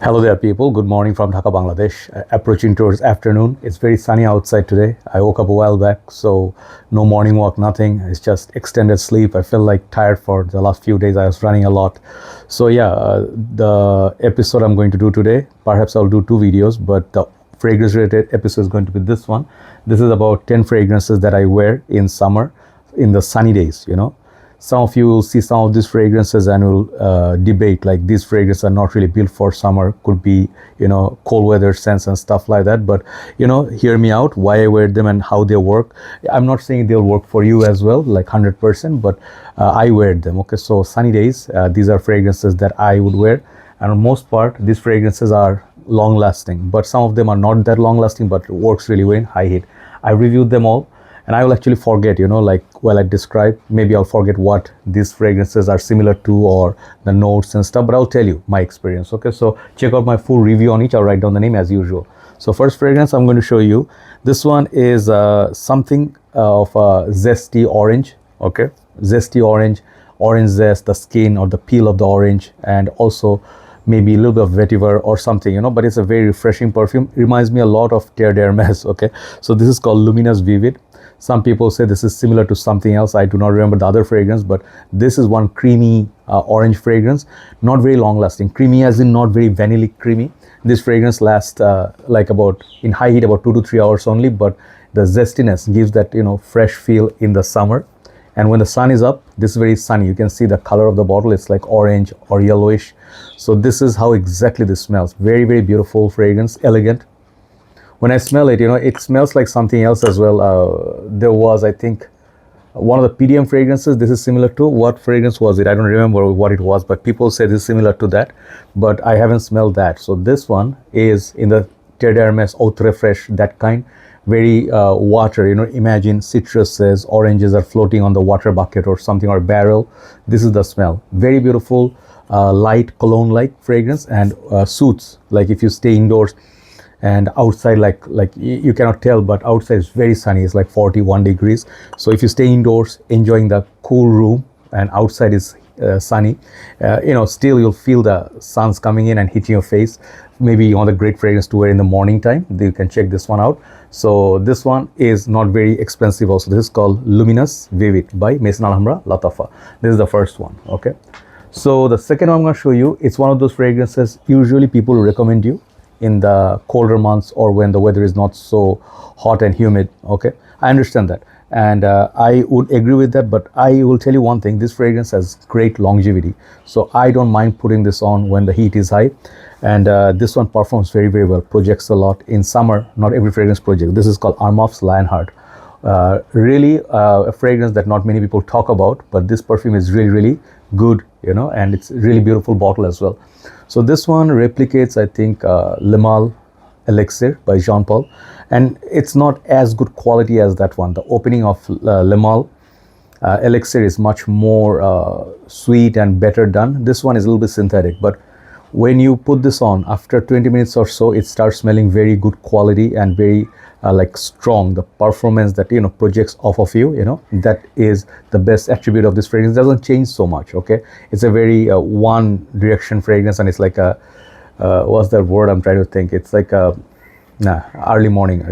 Hello there, people. Good morning from Dhaka, Bangladesh. Approaching towards afternoon. It's very sunny outside today. I woke up a while back, so no morning walk, nothing. It's just extended sleep. I feel like tired for the last few days. I was running a lot. So yeah, the episode I'm going to do today, perhaps I'll do two videos, but the fragrance related episode is going to be this one. This is about 10 fragrances that I wear in summer, in the sunny days. Some of you will see some of these fragrances and will debate like these fragrances are not really built for summer, could be cold weather scents and stuff like that. But hear me out, why I wear them and how they work. I'm not saying they'll work for you as well, like 100%, but I wear them. Okay, so sunny days, these are fragrances that I would wear, and on most part these fragrances are long lasting, but some of them are not that long lasting, but works really well in high heat. I reviewed them all, and I will actually forget, like while I describe, maybe I'll forget what these fragrances are similar to or the notes and stuff, but I'll tell you my experience. Okay, so check out my full review on each. I'll write down the name as usual. So first fragrance I'm going to show you, this one is something of a zesty orange. Okay, zesty orange zest, the skin or the peel of the orange, and also maybe a little bit of vetiver or something, but it's a very refreshing perfume. It reminds me a lot of Terre d'Hermès. Okay, so this is called Luminous Vivid. Some people say this is similar to something else. I do not remember the other fragrance, but this is one creamy orange fragrance, not very long lasting. Creamy as in not very vanilla creamy. This fragrance lasts like about, in high heat, about 2 to 3 hours only, but the zestiness gives that fresh feel in the summer. And when the sun is up, this is very sunny. You can see the color of the bottle. It's like orange or yellowish. So this is how exactly this smells. Very, very beautiful fragrance, elegant. When I smell it, it smells like something else as well. There was, I think, one of the PDM fragrances. This is similar to, what fragrance was it? I don't remember what it was, but people say this is similar to that, but I haven't smelled that. So this one is in the Terre d'Hermès Eau Refresh, that kind. Very water, imagine citruses, oranges are floating on the water bucket or something, or barrel. This is the smell. Very beautiful, light cologne-like fragrance, and suits, like if you stay indoors and outside, like you cannot tell, but outside is very sunny. It's like 41 degrees. So if you stay indoors enjoying the cool room and outside is sunny, still you'll feel the sun's coming in and hitting your face. Maybe you want a great fragrance to wear in the morning time, you can check this one out. So this one is not very expensive also. This is called Luminous Vivid by Maison, Alhambra, Latafa. This is the first one. Okay, so the second one I'm going to show you, it's one of those fragrances usually people recommend you in the colder months or when the weather is not so hot and humid. Okay, I understand that, and I would agree with that, but I will tell you one thing, this fragrance has great longevity, so I don't mind putting this on when the heat is high. And this one performs very, very well, projects a lot in summer. Not every fragrance projects. This is called Armaf Lionheart. Really a fragrance that not many people talk about, but this perfume is really, really good, and it's really beautiful bottle as well. So this one replicates, I think, Le Mal Elixir by Jean Paul, and it's not as good quality as that one. The opening of Le Mal Elixir is much more sweet and better done. This one is a little bit synthetic, but when you put this on, after 20 minutes or so, it starts smelling very good quality and very like strong. The performance that projects off of you, that is the best attribute of this fragrance. It doesn't change so much. Okay, it's a very one direction fragrance, and it's like a what's that word I'm trying to think, it's like a early morning,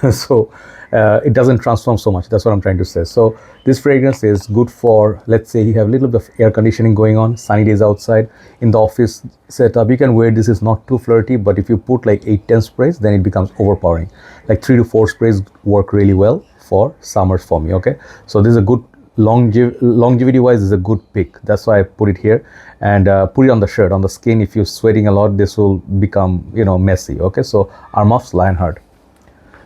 so it doesn't transform so much. That's what I'm trying to say. So this fragrance is good for, let's say you have a little bit of air conditioning going on, sunny days outside, in the office setup, you can wear this. Is not too flirty, but if you put like 8-10 sprays, then it becomes overpowering. Like 3 to 4 sprays work really well for summers for me. Okay, so this is a good longevity wise is a good pick. That's why I put it here, and put it on the shirt, on the skin. If you're sweating a lot, this will become messy. Okay, so Armaf Lionheart.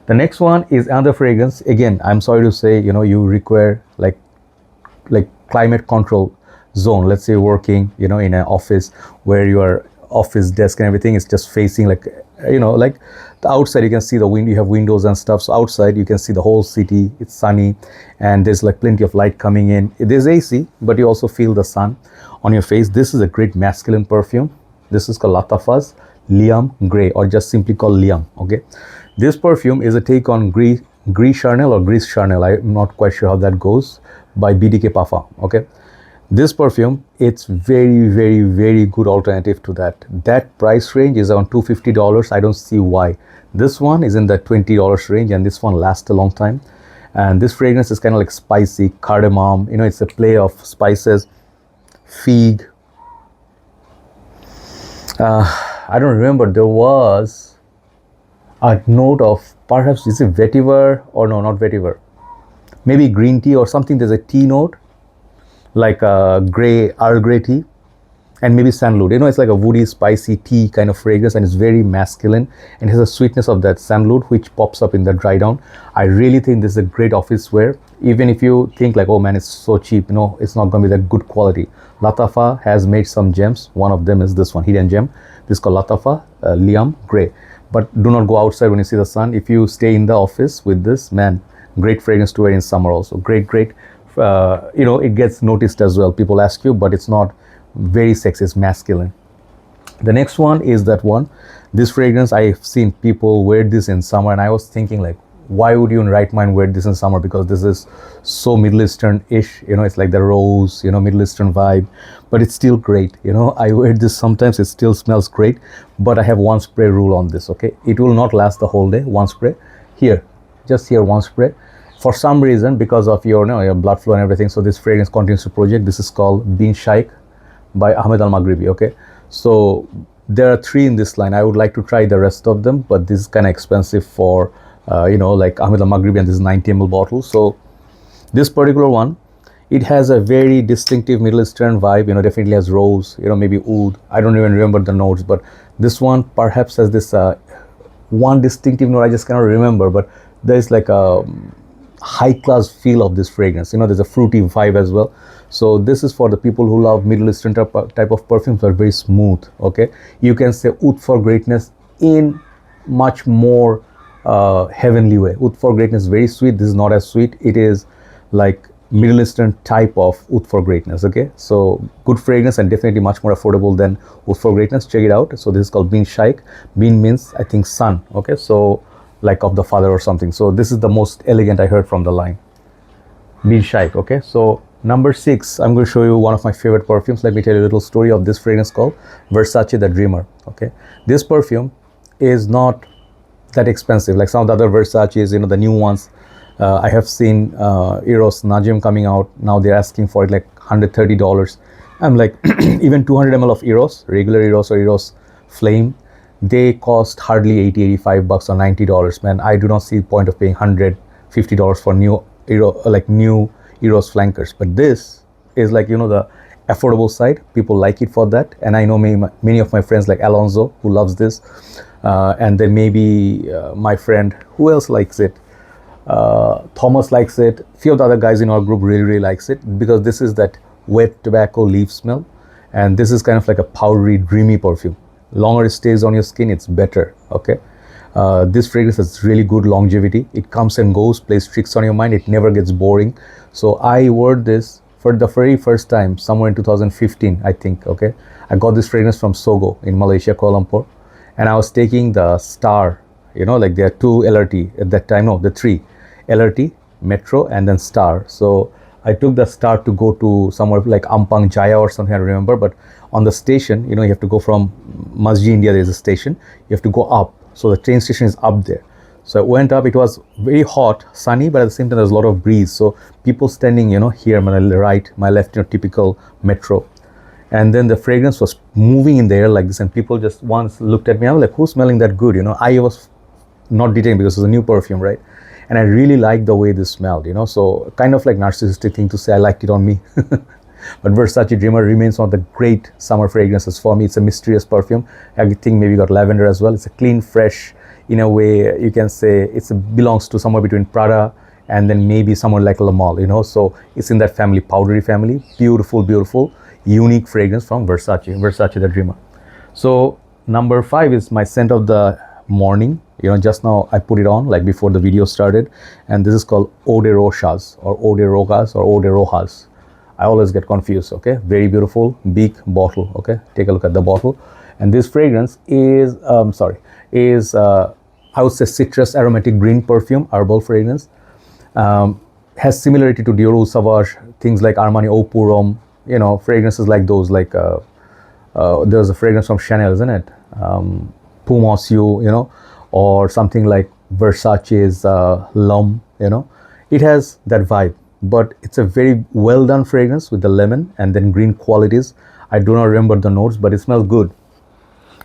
The next one is another fragrance. Again, I'm sorry to say, you require like climate control zone. Let's say working, in an office where your office desk and everything is just facing like the outside. You can see the window, you have windows and stuff. So outside you can see the whole city. It's sunny, and there's like plenty of light coming in. There's AC, but you also feel the sun on your face. This is a great masculine perfume. This is called Lattafa's Liam Grey, or just simply called Liam. Okay, this perfume is a take on Gris Charnel or Gris Charnel. I'm not quite sure how that goes, by BDK Pafa. Okay, This perfume, it's very good alternative to that. That price range is around $250. I don't see why. This one is in the $20 range, and this one lasts a long time. And this fragrance is kind of like spicy, cardamom, you know, it's a play of spices, fig. I don't remember, there was a note of, perhaps, is it vetiver, or no, not vetiver, maybe green tea or something. There's a tea note, like a gray, Earl Grey tea, and maybe sandalwood. You know, it's like a woody, spicy tea kind of fragrance, and it's very masculine, and it has a sweetness of that sandalwood which pops up in the dry down. I really think this is a great office wear, even if you think like, oh man, it's so cheap, you know, it's not going to be that good quality. Lattafa has made some gems. One of them is this one, hidden gem. This is called Lattafa L'homme Grey. But do not go outside when you see the sun. If you stay in the office with this, man, great fragrance to wear in summer also. Great. You know, it gets noticed as well. People ask you, but it's not very sexy, it's masculine. The next one is that one. This fragrance, I've seen people wear this in summer, and I was thinking like, why would you in right mind wear this in summer? Because this is so Middle Eastern-ish, you know, it's like the rose, you know, Middle Eastern vibe, but it's still great. You know, I wear this sometimes, it still smells great, but I have one spray rule on this, okay? It will not last the whole day, one spray. Here, just here, one spray. For some reason, because of your, you know, your blood flow and everything, so this fragrance continues to project. This is called Bin Shaikh by Ahmed Maghribi, okay? So there are 3 in this line. I would like to try the rest of them, but this is kind of expensive for, you know, like Ahmed Maghribi, and this is 90 ml bottle. So this particular one, it has a very distinctive Middle Eastern vibe, you know, definitely has rose, you know, maybe oud. I don't even remember the notes, but this one perhaps has this one distinctive note, I just cannot remember, but there's like a high class feel of this fragrance. You know, there's a fruity vibe as well. So this is for the people who love Middle Eastern type of perfumes that are very smooth, okay? You can say oud for greatness in much more heavenly way. Oud for greatness, very sweet. This is not as sweet. It is like Middle Eastern type of oud for greatness, okay? So good fragrance, and definitely much more affordable than oud for greatness. Check it out. So this is called Bin Shaikh. Bin means, I think, son, okay? So like of the father or something. So this is the most elegant I heard from the line. Bin Shaikh, okay? So number 6, I'm going to show you one of my favorite perfumes. Let me tell you a little story of this fragrance called Versace the Dreamer, okay? This perfume is not that expensive like some of the other Versace's, you know, the new ones. I have seen Eros Najim coming out. Now they're asking for it like $130. I'm like, even 200 ml of Eros, regular Eros or Eros Flame, they cost hardly 80, $85 or $90, man. I do not see the point of paying $150 for new Eros flankers. But this is like, you know, the affordable side. People like it for that, and I know many of my friends like Alonso who loves this, and then maybe my friend, who else likes it? Thomas likes it. Few of the other guys in our group really likes it, because this is that wet tobacco leaf smell, and this is kind of like a powdery, dreamy perfume. Longer it stays on your skin, it's better, okay? This fragrance has really good longevity. It comes and goes, plays tricks on your mind. It never gets boring. So I wore this for the very first time somewhere in 2015, I think, okay? I got this fragrance from Sogo in Malaysia, Kuala Lumpur, and I was taking the Star, you know, like there are 2 LRT at that time, no, the 3, LRT, Metro, and then Star. So I took the Star to go to somewhere like Ampang Jaya or something, I don't remember, but on the station, you know, you have to go from Masjid India, there's a station, you have to go up. So the train station is up there. So I went up, it was very hot, sunny, but at the same time, there's a lot of breeze. So people standing, you know, here, my right, my left, you know, typical metro. And then the fragrance was moving in the air like this, and people just once looked at me. I was like, who's smelling that good? You know, I was not detailing because it's a new perfume, right? And I really liked the way this smelled, you know, so kind of like narcissistic thing to say I liked it on me. But Versace Dreamer remains one of the great summer fragrances for me. It's a mysterious perfume. I think maybe got lavender as well. It's a clean, fresh, in a way, you can say it belongs to somewhere between Prada and then maybe someone like L'homme, you know, so it's in that family, powdery family. Beautiful, unique fragrance from Versace the Dreamer. So number 5 is my scent of the morning. You know, just now I put it on like before the video started, and this is called Oud Ros or Oud Ros or Oud Rochas. I always get confused, okay? Very beautiful, big bottle, okay? Take a look at the bottle. And this fragrance is, I would say citrus aromatic green perfume, herbal fragrance. Has similarity to Dior Sauvage, things like Armani Eau Pure Homme, you know, fragrances like those, like there's a fragrance from Chanel, isn't it? Pumos you know, or something like Versace's L'homme, you know. It has that vibe, but it's a very well done fragrance with the lemon and then green qualities. I do not remember the notes, but it smells good.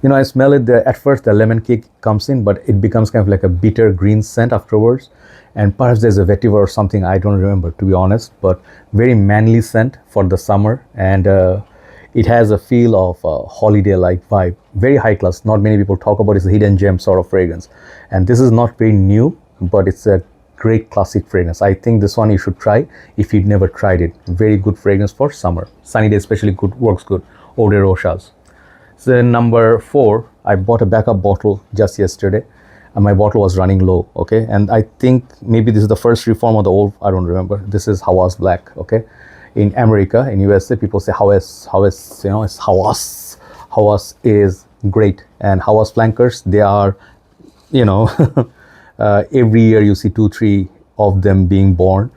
You know, I smell it there. At first the lemon kick comes in, but it becomes kind of like a bitter green scent afterwards, and perhaps there's a vetiver or something, I don't remember, to be honest, but very manly scent for the summer. And it has a feel of holiday like vibe, very high class. Not many people talk about it. It's a hidden gem sort of fragrance, and this is not very new, but it's a great classic fragrance. I think this one you should try if you'd never tried it. Very good fragrance for summer, sunny day especially, good, works good. Oud Ros. So number 4, I bought a backup bottle just yesterday, and my bottle was running low, okay? And I think maybe this is the first reform of the old, I don't remember. This is Hawas Black, okay? In America, in USA, people say Hawas, you know, it's Hawas. Hawas is great. And Hawas flankers, they are, you know, every year you see 2-3 of them being born.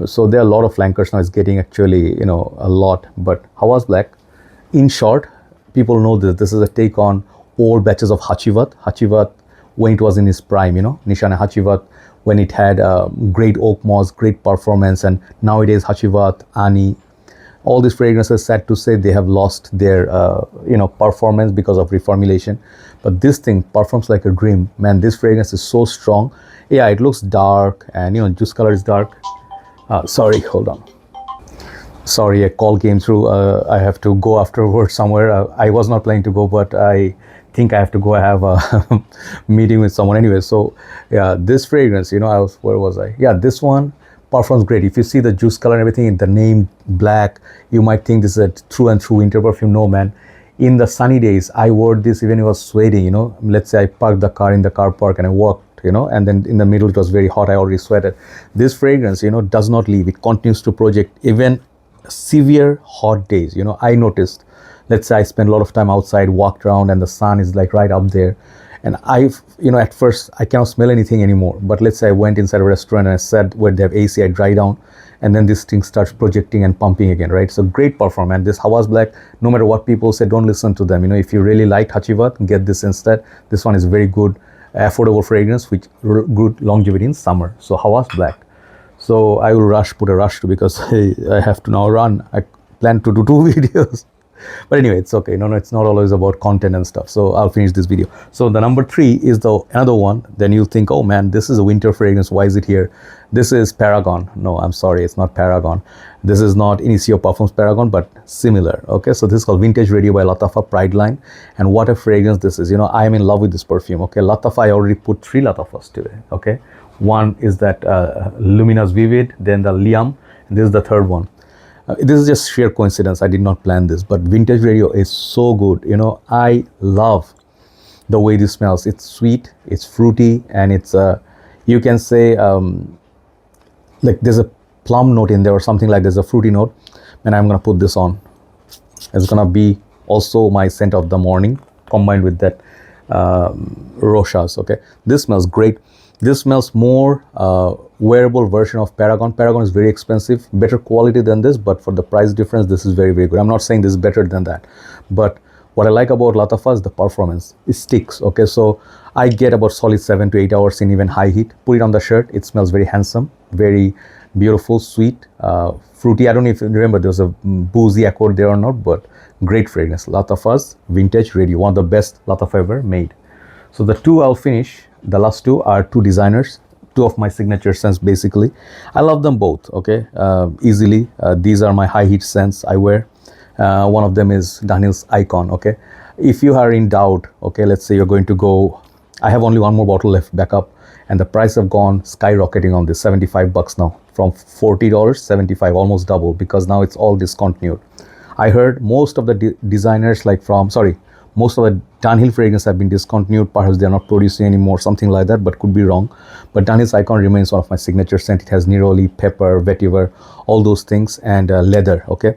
So there are a lot of flankers now. It's getting actually, you know, a lot. But Hawas Black, in short, people know this is a take on old batches of Hachivat. Hachivat, when it was in its prime, you know, Nishane Hachivat, when it had great oak moss, great performance, and nowadays Hachivat, Ani, all these fragrances, sad to say, they have lost their, you know, performance because of reformulation. But this thing performs like a dream, man. This fragrance is so strong. Yeah, it looks dark, and you know, juice color is dark. Sorry, hold on. Sorry, a call came through. I have to go afterwards somewhere. I was not planning to go, but I think I have to go. I have a meeting with someone anyway. So yeah, this fragrance, you know, where was I? Yeah, this one performs great. If you see the juice color and everything in the name black, you might think this is a true and true winter perfume. No, man. In the sunny days, I wore this even if I was sweating, you know. Let's say I parked the car in the car park and I walked, you know, and then in the middle it was very hot. I already sweated. This fragrance, you know, does not leave. It continues to project even severe hot days. You know, I noticed, let's say I spent a lot of time outside, walked around, and the sun is like right up there, and you know, at first I cannot smell anything anymore. But let's say I went inside a restaurant and I sat where they have AC, I dry down, and then this thing starts projecting and pumping again, right? So great performance. And this Hawas Black, no matter what people say, don't listen to them. You know, if you really like Hachivat, get this instead. This one is very good, affordable fragrance with good longevity in summer. So Hawas Black. So I will put a rush to, because I have to now run. I plan to do 2 videos. But anyway, it's okay. No, it's not always about content and stuff. So I'll finish this video. So the number 3 is another one. Then you'll think, oh man, this is a winter fragrance. Why is it here? This is Paragon. No, I'm sorry, it's not Paragon. This is not Initio Parfums Paragon, but similar. Okay, so this is called Vintage Radio by Lattafa Pride line. And what a fragrance this is. You know, I am in love with this perfume. Okay, Lattafa, I already put 3 Lattafas today. Okay. One is that Luminous Vivid, then the Liam, and this is the third one. This is just sheer coincidence. I did not plan this, but Vintage Radio is so good. You know, I love the way this smells. It's sweet, it's fruity, and it's you can say like there's a plum note in there or something, like there's a fruity note. And I'm gonna put this on. It's gonna be also my scent of the morning combined with that Rochas. Okay, this smells great. This smells more wearable version of Paragon. Paragon is very expensive, better quality than this, but for the price difference, this is very, very good. I'm not saying this is better than that, but what I like about Latafa is the performance. It sticks, okay? So I get about solid 7 to 8 hours in even high heat. Put it on the shirt, it smells very handsome, very beautiful, sweet, fruity. I don't know if you remember, there was a boozy accord there or not, but great fragrance. Latafa's Vintage Radio, one of the best Latafa ever made. So the 2 I'll finish. The last 2 are 2 designers, 2 of my signature scents basically. I love them both, okay, easily. These are my high heat scents I wear. One of them is Dunhill's Icon, okay. If you are in doubt, okay, let's say you're going to go, I have only 1 more bottle left backup, and the price have gone skyrocketing on this, $75 now, from $40, $75, almost double, because now it's all discontinued. I heard most of the designers, like most of the Dunhill fragrances have been discontinued. Perhaps they are not producing anymore, something like that, but could be wrong. But Dunhill's Icon remains one of my signature scents. It has neroli, pepper, vetiver, all those things, and leather, okay?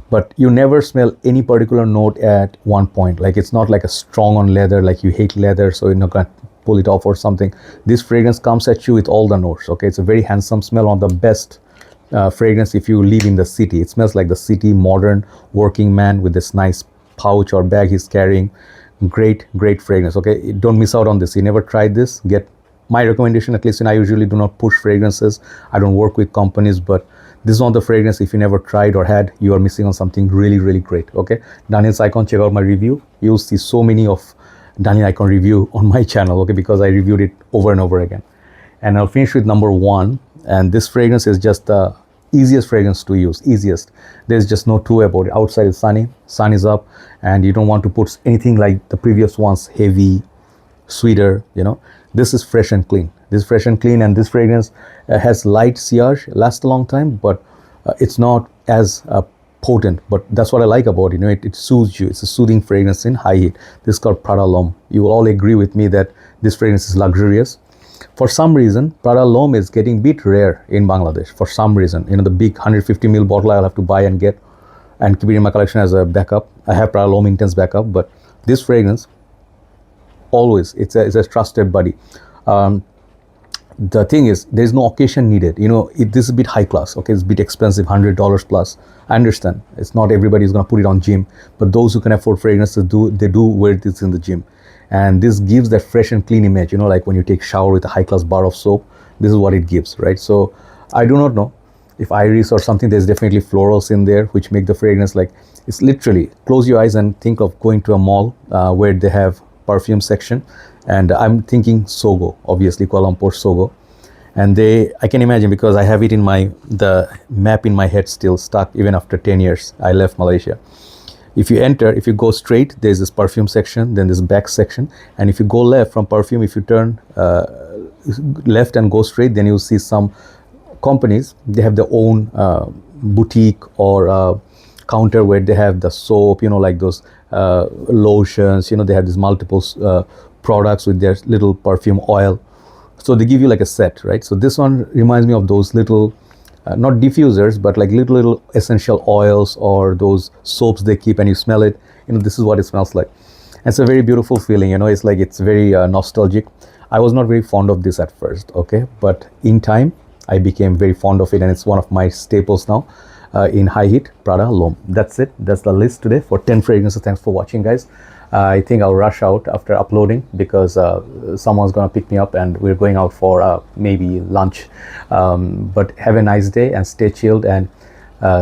But you never smell any particular note at one point. Like, it's not like a strong on leather, like you hate leather, so you're not gonna pull it off or something. This fragrance comes at you with all the notes, okay? It's a very handsome smell, one of the best fragrance if you live in the city. It smells like the city, modern working man with this nice pouch or bag he's carrying. Great fragrance. Okay, don't miss out on this. You never tried this, get my recommendation. At least, I usually do not push fragrances. I don't work with companies, but this is one of the fragrance, if you never tried or had, you are missing on something really great. Okay, Dunhill Icon, check out my review. You'll see so many of Dunhill Icon review on my channel, okay, because I reviewed it over and over again. And I'll finish with number 1, and this fragrance is just the easiest fragrance to use. Easiest. There's just no two way about it. Outside is sunny, sun is up, and you don't want to put anything like the previous ones, heavy, sweeter. This is fresh and clean. This is fresh and clean, and this fragrance has light sillage, lasts a long time, but it's not as potent. But that's what I like about it. It soothes you. It's a soothing fragrance in high heat. This is called Prada L'homme. You will all agree with me that this fragrance is luxurious. For some reason, Prada L'homme is getting a bit rare in Bangladesh. For some reason, the big 150 ml bottle I'll have to buy and get and keep it in my collection as a backup. I have Prada L'homme Intense backup, but this fragrance, always, it's a trusted buddy. The thing is, there's no occasion needed. This is a bit high class. Okay, it's a bit expensive, $100 plus. I understand. It's not everybody's gonna put it on gym, but those who can afford fragrances they do wear this in the gym. And this gives that fresh and clean image, like when you take shower with a high class bar of soap. This is what it gives, right? So I do not know if iris or something. There's definitely florals in there which make the fragrance like, it's literally, close your eyes and think of going to a mall where they have perfume section, and I'm thinking Sogo, obviously Kuala Lumpur Sogo. And I can imagine, because I have it in the map in my head still stuck even after 10 years I left Malaysia. If you go straight, there's this perfume section, then this back section, and if you go left from perfume, if you turn left and go straight, then you'll see some companies, they have their own boutique or counter where they have the soap, like those lotions, they have these multiple products with their little perfume oil. So they give you like a set, right? So this one reminds me of those little not diffusers, but like little essential oils or those soaps they keep, and you smell it. This is what it smells like. And it's a very beautiful feeling. It's like, it's very nostalgic. I was not very fond of this at first, okay, but in time I became very fond of it, and it's one of my staples now in high heat. Prada L'homme. That's it. That's the list today for 10 fragrances. Thanks for watching, guys. I think I'll rush out after uploading because someone's gonna pick me up and we're going out for maybe lunch. But have a nice day and stay chilled. And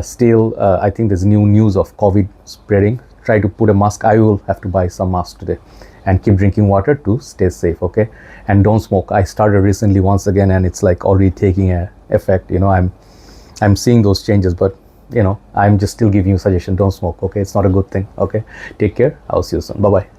still, I think there's new news of COVID spreading. Try to put a mask. I will have to buy some masks today, and keep drinking water to stay safe. Okay, and don't smoke. I started recently once again, and it's like already taking a effect. I'm seeing those changes, but I'm just still giving you suggestion. Don't smoke. Okay, it's not a good thing. Okay, take care. I'll see you soon. Bye bye.